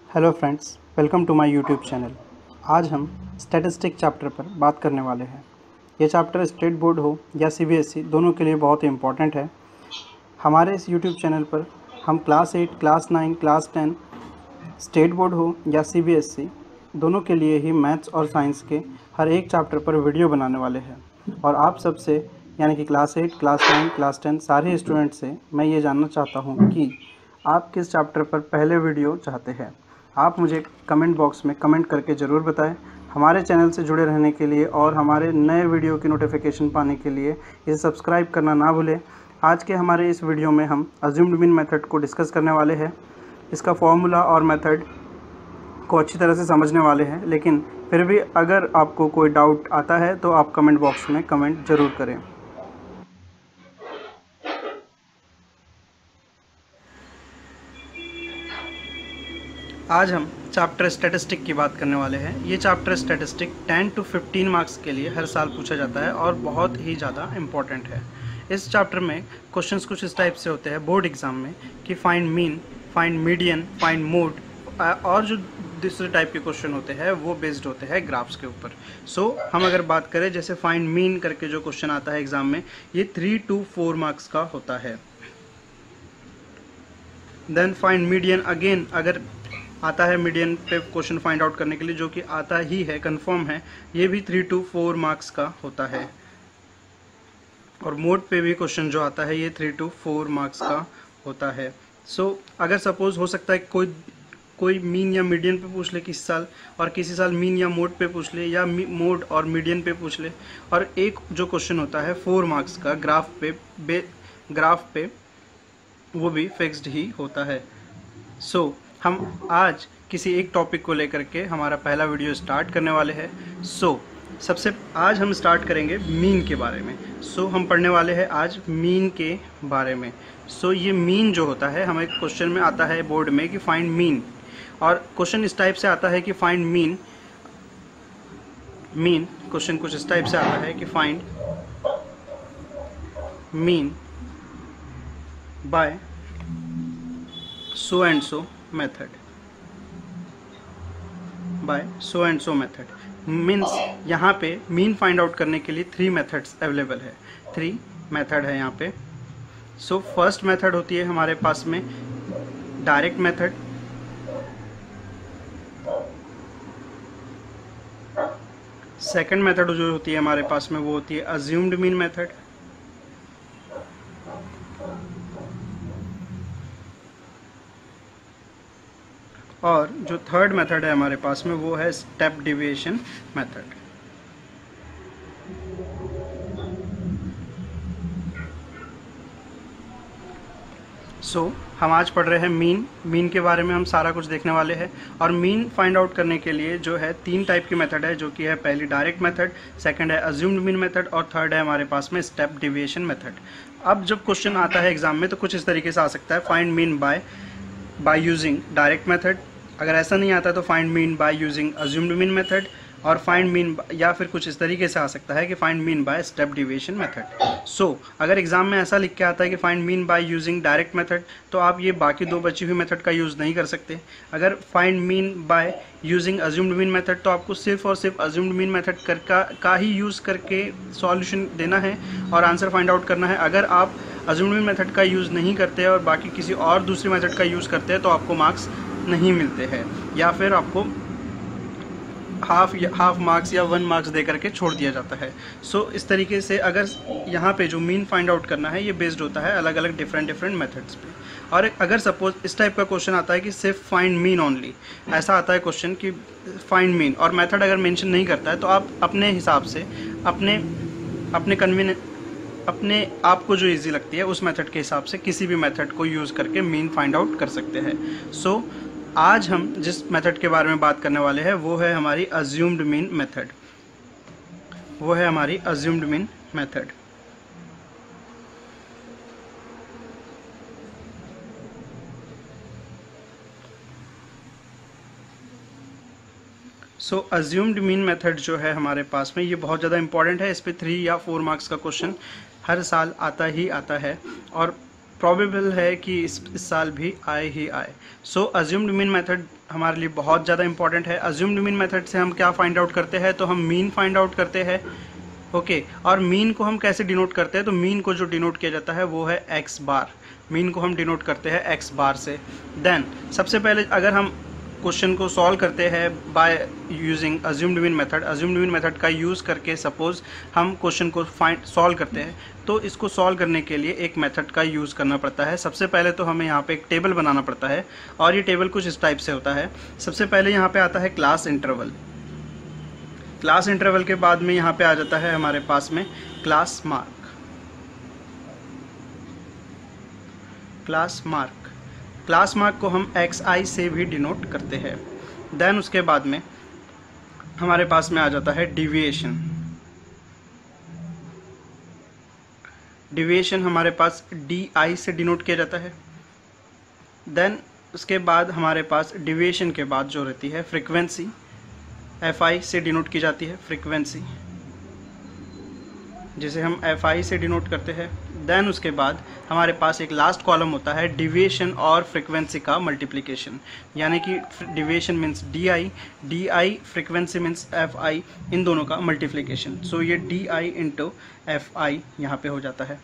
Hello friends, welcome to my YouTube channel. आज हम statistic chapter पर बात करने वाले हैं। ये चैप्टर स्टेट बोर्ड हो या सीबीएसई दोनों के लिए बहुत ही इम्पॉर्टेंट है। हमारे इस यूट्यूब चैनल पर हम class 8, class 9, class 10 state board हो या सीबीएसई दोनों के लिए ही मैथ्स और साइंस के हर एक चैप्टर पर वीडियो बनाने वाले हैं। और आप सबसे यानी कि क्लास 8, क्लास 9, क्लास 10 सारे स्टूडेंट से मैं ये जानना चाहता हूँ कि आप किस चैप्टर पर पहले वीडियो चाहते हैं। आप मुझे कमेंट बॉक्स में कमेंट करके ज़रूर बताएं। हमारे चैनल से जुड़े रहने के लिए और हमारे नए वीडियो की नोटिफिकेशन पाने के लिए इसे सब्सक्राइब करना ना भूलें। आज के हमारे इस वीडियो में हम अज्यूम्ड मीन मेथड को डिस्कस करने वाले हैं। इसका फॉर्मूला और मेथड को अच्छी तरह से समझने वाले हैं, लेकिन फिर भी अगर आपको कोई डाउट आता है तो आप कमेंट बॉक्स में कमेंट ज़रूर करें। आज हम चैप्टर स्टैटिस्टिक की बात करने वाले हैं। ये चैप्टर स्टैटिस्टिक 10 to 15 मार्क्स के लिए हर साल पूछा जाता है और बहुत ही ज़्यादा इम्पॉर्टेंट है। इस चैप्टर में क्वेश्चंस कुछ इस टाइप से होते हैं बोर्ड एग्जाम में कि find mean, find median, find mode, और जो दूसरे टाइप के क्वेश्चन होते हैं वो बेस्ड होते हैं ग्राफ्स के ऊपर। सो हम अगर बात करें जैसे फाइंड मीन करके जो क्वेश्चन आता है एग्जाम में, ये 3 to 4 मार्क्स का होता है। देन फाइंड मीडियन, अगेन अगर आता है मीडियन पे क्वेश्चन फाइंड आउट करने के लिए, जो कि आता ही है, कंफर्म है, ये भी 3 to 4 मार्क्स का होता है। और मोड पे भी क्वेश्चन जो आता है ये 3 to 4 मार्क्स का होता है। सो अगर सपोज हो सकता है कोई मीन या मीडियन पे पूछ ले किसी साल, और किसी साल मीन या मोड पे पूछ ले, या मोड और मीडियन पे पूछ ले, और एक जो क्वेश्चन होता है 4 मार्क्स का ग्राफ पे वो भी फिक्स्ड ही होता है। सो हम आज किसी एक टॉपिक को लेकर के हमारा पहला वीडियो स्टार्ट करने वाले हैं। सबसे आज हम स्टार्ट करेंगे मीन के बारे में। हम पढ़ने वाले हैं आज मीन के बारे में। ये मीन जो होता है, हमें क्वेश्चन में आता है बोर्ड में कि फाइंड मीन, और क्वेश्चन इस टाइप से आता है कि फाइंड मीन क्वेश्चन कुछ इस टाइप से आता है कि find mean by so and so method, by so and so method. Means यहाँ पे मीन फाइंड आउट करने के लिए 3 मेथड्स अवेलेबल है। 3 मेथड है यहाँ पे। फर्स्ट मेथड होती है हमारे पास में डायरेक्ट मेथड, सेकंड मेथड जो होती है हमारे पास में वो होती है अज्यूम्ड मीन मेथड, और जो थर्ड मेथड है हमारे पास में वो है स्टेप डिविएशन मेथड। हम आज पढ़ रहे हैं मीन के बारे में हम सारा कुछ देखने वाले हैं। और मीन फाइंड आउट करने के लिए जो है 3 टाइप की मेथड है, जो कि है पहली डायरेक्ट मेथड, सेकंड है अज्यूम्ड मीन मेथड, और थर्ड है हमारे पास में स्टेप डिविएशन मेथड। अब जब क्वेश्चन आता है एग्जाम में तो कुछ इस तरीके से आ सकता है, find mean by using direct method. अगर ऐसा नहीं आता तो find mean by using assumed mean method, और फाइंड मीन, या फिर कुछ इस तरीके से आ सकता है कि find mean by step deviation method. अगर एग्जाम में ऐसा लिख के आता है कि find mean by using direct method, तो आप ये बाकी 2 बची हुई मेथड का यूज़ नहीं कर सकते। अगर find mean by using assumed mean method, तो आपको सिर्फ और सिर्फ अज्यूम्ड मीन मेथड का ही यूज़ करके सॉल्यूशन देना है और आंसर फाइंड आउट करना है। अगर आप अज्यूम्ड मीन मेथड का यूज़ नहीं करते और बाकी किसी और दूसरी मेथड का यूज़ करते हैं तो आपको मार्क्स नहीं मिलते हैं, या फिर आपको हाफ मार्क्स या 1 मार्क्स दे करके छोड़ दिया जाता है। इस तरीके से अगर यहाँ पे जो मीन फाइंड आउट करना है ये बेस्ड होता है अलग अलग डिफरेंट मेथड्स पे। और अगर सपोज इस टाइप का क्वेश्चन आता है कि सिर्फ फाइंड मीन ओनली, ऐसा आता है क्वेश्चन कि फाइंड मीन और मेथड अगर मेंशन नहीं करता है, तो आप अपने हिसाब से अपने आप को जो इजी लगती है उस मेथड के हिसाब से किसी भी मेथड को यूज़ करके मीन फाइंड आउट कर सकते हैं। आज हम जिस मेथड के बारे में बात करने वाले हैं वो है हमारी assumed mean method. Assumed mean method जो है हमारे पास में ये बहुत ज़्यादा इंपॉर्टेंट है। इस पे 3 या 4 मार्क्स का क्वेश्चन हर साल आता ही आता है। और प्रोबेबल है कि इस साल भी आए ही आए। सो अज्यूम्ड मीन मेथड हमारे लिए बहुत ज़्यादा इंपॉर्टेंट है। अज्यूम्ड मीन मेथड से हम क्या फाइंड आउट करते हैं, तो हम मीन फाइंड आउट करते हैं। ओके, और मीन को हम कैसे डिनोट करते हैं, तो मीन को जो डिनोट किया जाता है वो है एक्स बार। मीन को हम डिनोट करते हैं एक्स बार से। देन सबसे पहले अगर हम क्वेश्चन को सॉल्व करते हैं by using assumed mean method, assumed mean method का यूज़ करके सपोज हम क्वेश्चन को सॉल्व करते हैं, तो इसको सॉल्व करने के लिए एक मेथड का यूज़ करना पड़ता है। सबसे पहले तो हमें यहाँ पे एक टेबल बनाना पड़ता है, और ये टेबल कुछ इस टाइप से होता है। सबसे पहले यहाँ पे आता है क्लास इंटरवल। क्लास इंटरवल के बाद में यहाँ पे आ जाता है हमारे पास में class mark. Class mark, class mark को हम xi से भी डिनोट करते हैं। देन उसके बाद में हमारे पास में आ जाता है डिविएशन। डिविएशन हमारे पास di से डिनोट किया जाता है। देन उसके बाद हमारे पास डिविएशन के बाद जो रहती है फ्रीक्वेंसी, fi से डिनोट की जाती है फ्रीक्वेंसी, जिसे हम fi से डिनोट करते हैं। देन उसके बाद हमारे पास एक लास्ट कॉलम होता है डिविएशन और फ्रीक्वेंसी का मल्टीप्लिकेशन, यानी कि deviation means di frequency means fi, इन दोनों का मल्टीप्लिकेशन। सो ये di इंटू fi यहाँ पे हो जाता है।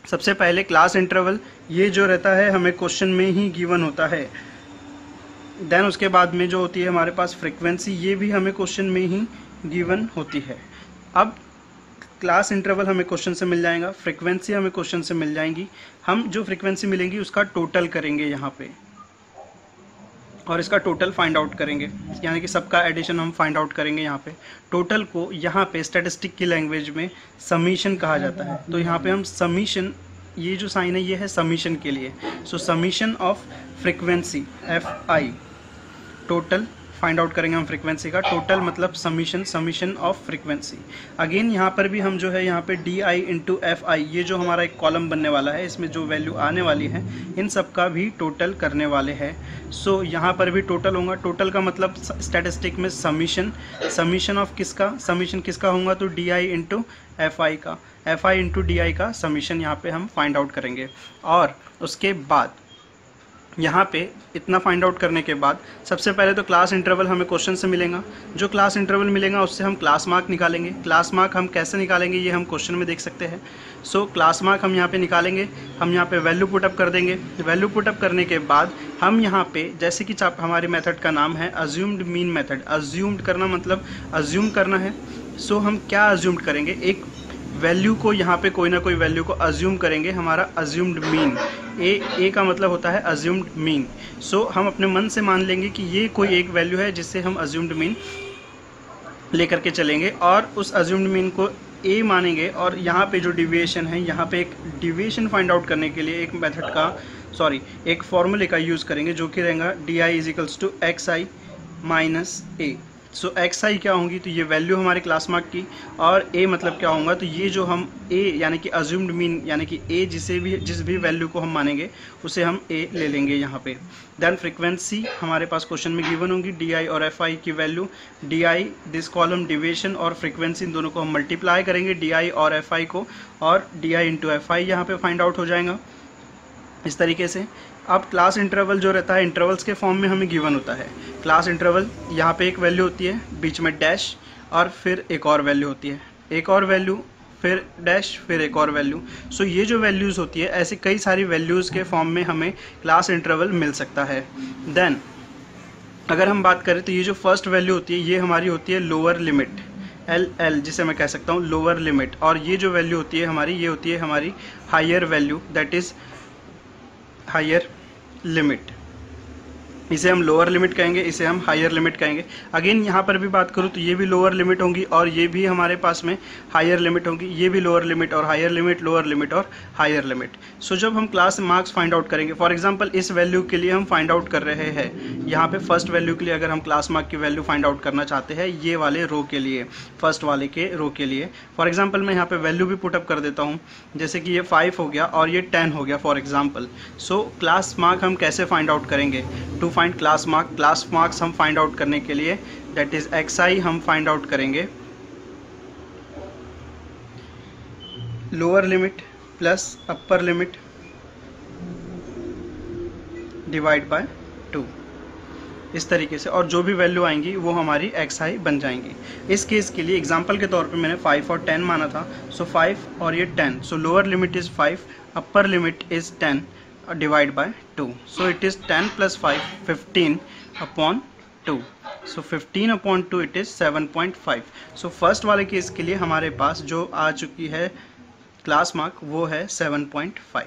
सबसे पहले क्लास इंटरवल, ये जो रहता है हमें क्वेश्चन में ही गिवन होता है। देन उसके बाद में जो होती है हमारे पास फ्रीक्वेंसी, ये भी हमें क्वेश्चन में ही गिवन होती है। अब क्लास इंटरवल हमें क्वेश्चन से मिल जाएगा, फ्रीक्वेंसी हमें क्वेश्चन से मिल जाएंगी। हम जो फ्रीक्वेंसी मिलेंगी उसका टोटल करेंगे यहाँ पे, और इसका टोटल फाइंड आउट करेंगे, यानी कि सबका एडिशन हम फाइंड आउट करेंगे। यहाँ पे टोटल को यहाँ पे स्टैटिस्टिक की लैंग्वेज में समीशन कहा जाता है। तो यहाँ पे हम समीशन, ये जो साइन है ये है समीशन के लिए। So summation of frequency fi, total find out करेंगे हम फ्रीक्वेंसी का। टोटल मतलब summation, summation of frequency. Again यहाँ पर भी हम जो है यहाँ पे di इंटू fi, ये जो हमारा एक कॉलम बनने वाला है, इसमें जो वैल्यू आने वाली है इन सब का भी टोटल करने वाले हैं। सो यहाँ पर भी टोटल होगा। टोटल का मतलब स्टैटिस्टिक में समीशन, समीशन ऑफ किसका, समीशन किसका होगा, तो di इंटू fi का, fi इंटू di का समीशन यहाँ पे हम फाइंड आउट करेंगे। और उसके बाद यहाँ पे इतना फाइंड आउट करने के बाद सबसे पहले तो क्लास इंटरवल हमें क्वेश्चन से मिलेगा। जो क्लास इंटरवल मिलेगा उससे हम क्लास मार्क निकालेंगे। क्लास मार्क हम कैसे निकालेंगे ये हम क्वेश्चन में देख सकते हैं। सो क्लास मार्क हम यहाँ पे निकालेंगे, हम यहाँ पे वैल्यू पुटअप कर देंगे। वैल्यू पुटअप करने के बाद हम यहाँ पे, जैसे कि हमारे मेथड का नाम है अज्यूम्ड मीन मेथड। अज्यूम्ड करना मतलब अज्यूम करना है। सो हम क्या अज्यूम्ड करेंगे, एक वैल्यू को यहाँ पे कोई ना कोई वैल्यू को अज्यूम करेंगे, हमारा अज्यूम्ड मीन। ए का मतलब होता है अज्यूम्ड मीन। सो हम अपने मन से मान लेंगे कि ये कोई एक वैल्यू है जिससे हम अज्यूम्ड मीन लेकर के चलेंगे, और उस अज्यूम्ड मीन को ए मानेंगे। और यहाँ पे जो डिविएशन है, यहाँ पे एक डिविएशन फाइंड आउट करने के लिए एक मेथड का, एक फॉर्मूले का यूज़ करेंगे, जो कि रहेगा di is equals to xi minus a. So xi क्या होंगी, तो ये वैल्यू हमारे क्लास मार्क की, और a मतलब क्या होगा, तो ये जो हम a यानी कि अज्यूम्ड मीन, यानी कि a जिस भी वैल्यू को हम मानेंगे उसे हम a ले लेंगे यहाँ पे। देन फ्रीक्वेंसी हमारे पास क्वेश्चन में गिवन होंगी, di और fi की value, di this column deviation और फ्रीक्वेंसी, इन दोनों को हम मल्टीप्लाई करेंगे di और fi को, और di इंटू fi यहाँ पे फाइंड आउट हो जाएगा इस तरीके से। अब क्लास इंटरवल जो रहता है इंटरवल्स के फॉर्म में हमें गिवन होता है। क्लास इंटरवल यहाँ पे एक वैल्यू होती है, बीच में डैश, और फिर एक और वैल्यू होती है, एक और वैल्यू, फिर डैश, फिर एक और वैल्यू। सो ये जो वैल्यूज़ होती है, ऐसे कई सारी वैल्यूज़ के फॉर्म में हमें क्लास इंटरवल मिल सकता है। देन अगर हम बात करें तो ये जो फर्स्ट वैल्यू होती है ये हमारी होती है लोअर लिमिट, LL जिसे मैं कह सकता हूँ लोअर लिमिट, और ये जो वैल्यू होती है हमारी, ये होती है हमारी higher value, that is higher limit. इसे हम लोअर लिमिट कहेंगे, इसे हम हायर लिमिट कहेंगे। अगेन यहाँ पर भी बात करूँ तो ये भी लोअर लिमिट होंगी, और ये भी हमारे पास में हायर लिमिट होंगी, ये भी लोअर लिमिट और हायर लिमिट, लोअर लिमिट और हायर लिमिट। सो जब हम क्लास मार्क्स फाइंड आउट करेंगे, फॉर एग्जांपल इस वैल्यू के लिए हम फाइंड आउट कर रहे हैं, यहाँ पे फर्स्ट वैल्यू के लिए अगर हम क्लास मार्क की वैल्यू फाइंड आउट करना चाहते हैं, ये वाले रो के लिए, फर्स्ट वाले के रो के लिए, फॉर एग्जाम्पल मैं यहाँ पे वैल्यू भी पुटअप कर देता हूँ, जैसे कि ये 5 हो गया और ये 10 हो गया for example. So class mark हम कैसे फाइंड आउट करेंगे, to find class mark, class marks हम फाइंड आउट करने के लिए दैट इज xi हम फाइंड आउट करेंगे lower limit plus upper limit divide by 2, इस तरीके से, और जो भी वैल्यू आएंगी वो हमारी xi बन जाएंगी। इस केस के लिए एग्जांपल के तौर पे मैंने 5 और 10 माना था, सो 5 और ये 10, सो lower limit is 5, upper limit is 10 divide by 2, so it is 10 + 5 15 upon 2, so 15 upon 2 it is 7.5। So first वाले केस के लिए हमारे पास जो आ चुकी है क्लास मार्क वो है 7.5।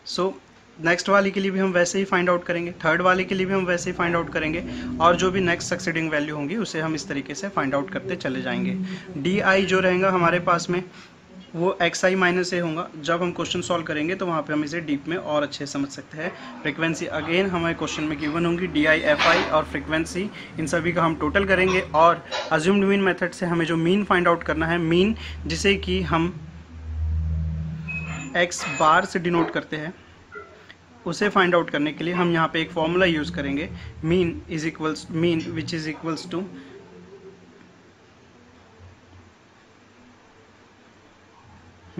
सो नेक्स्ट वाले के लिए भी हम वैसे ही फाइंड आउट करेंगे, थर्ड वाले के लिए भी हम वैसे ही फाइंड आउट करेंगे, और जो भी नेक्स्ट सक्सीडिंग वैल्यू होंगी उसे हम इस तरीके से फाइंड आउट करते चले जाएंगे। डी आई जो रहेगा हमारे पास में वो xi माइनस ए होगा। जब हम क्वेश्चन सॉल्व करेंगे तो वहाँ पे हम इसे डीप में और अच्छे समझ सकते हैं। फ्रीक्वेंसी अगेन हमारे क्वेश्चन में गिवन होंगी, डी आई एफ आई और फ्रीक्वेंसी, इन सभी का हम टोटल करेंगे, और अज्यूम्ड मीन मेथड से हमें जो मीन फाइंड आउट करना है, मीन जिसे कि हम x बार से डिनोट करते हैं, उसे फाइंड आउट करने के लिए हम यहाँ पे एक फॉर्मूला यूज़ करेंगे, mean which is equals to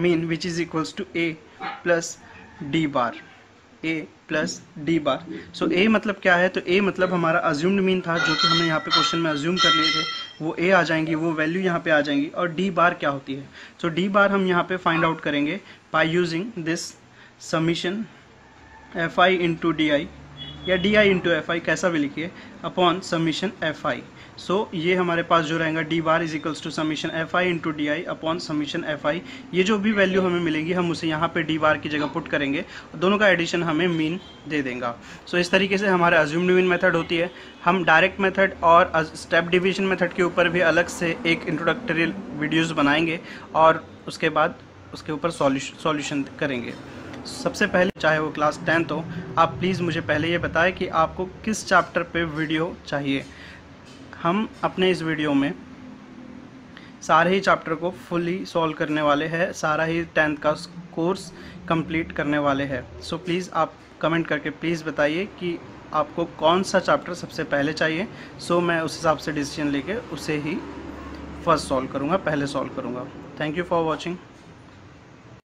mean which is equals to a plus d bar, a plus d bar. So a मतलब क्या है, तो a मतलब हमारा अज्यूम्ड मीन था, जो कि हमने यहाँ पे क्वेश्चन में अज्यूम कर लिए थे, वो a आ जाएंगी, वो वैल्यू यहाँ पे आ जाएंगी। और डी बार क्या होती है, सो डी बार हम यहाँ पे फाइंड आउट करेंगे by using this summation F I into D I, या D I into F I, कैसा भी लिखिए, upon summation F I. So ये हमारे पास जो रहेगा D bar is equals to summation F I into D I upon summation F I. ये जो भी वैल्यू हमें मिलेगी हम उसे यहाँ पे डी बार की जगह पुट करेंगे, दोनों का एडिशन हमें मीन दे देगा। सो इस तरीके से हमारे अज्यूम्ड मीन मेथड होती है। हम डायरेक्ट मेथड और स्टेप डिवीजन मेथड के ऊपर भी अलग से एक इंट्रोडक्टरी वीडियोज़ बनाएंगे, और उसके बाद उसके ऊपर सॉल्यूशन करेंगे। सबसे पहले, चाहे वो क्लास 10th हो, आप प्लीज़ मुझे पहले ये बताएं कि आपको किस चैप्टर पे वीडियो चाहिए। हम अपने इस वीडियो में सारे ही चैप्टर को फुली सॉल्व करने वाले हैं, सारा ही 10th का कोर्स कंप्लीट करने वाले हैं। सो प्लीज़ आप कमेंट करके प्लीज़ बताइए कि आपको कौन सा चैप्टर सबसे पहले चाहिए। सो मैं उस हिसाब से डिसीजन लेके उसे ही फर्स्ट सॉल्व करूँगा, पहले सॉल्व करूँगा। Thank you for watching.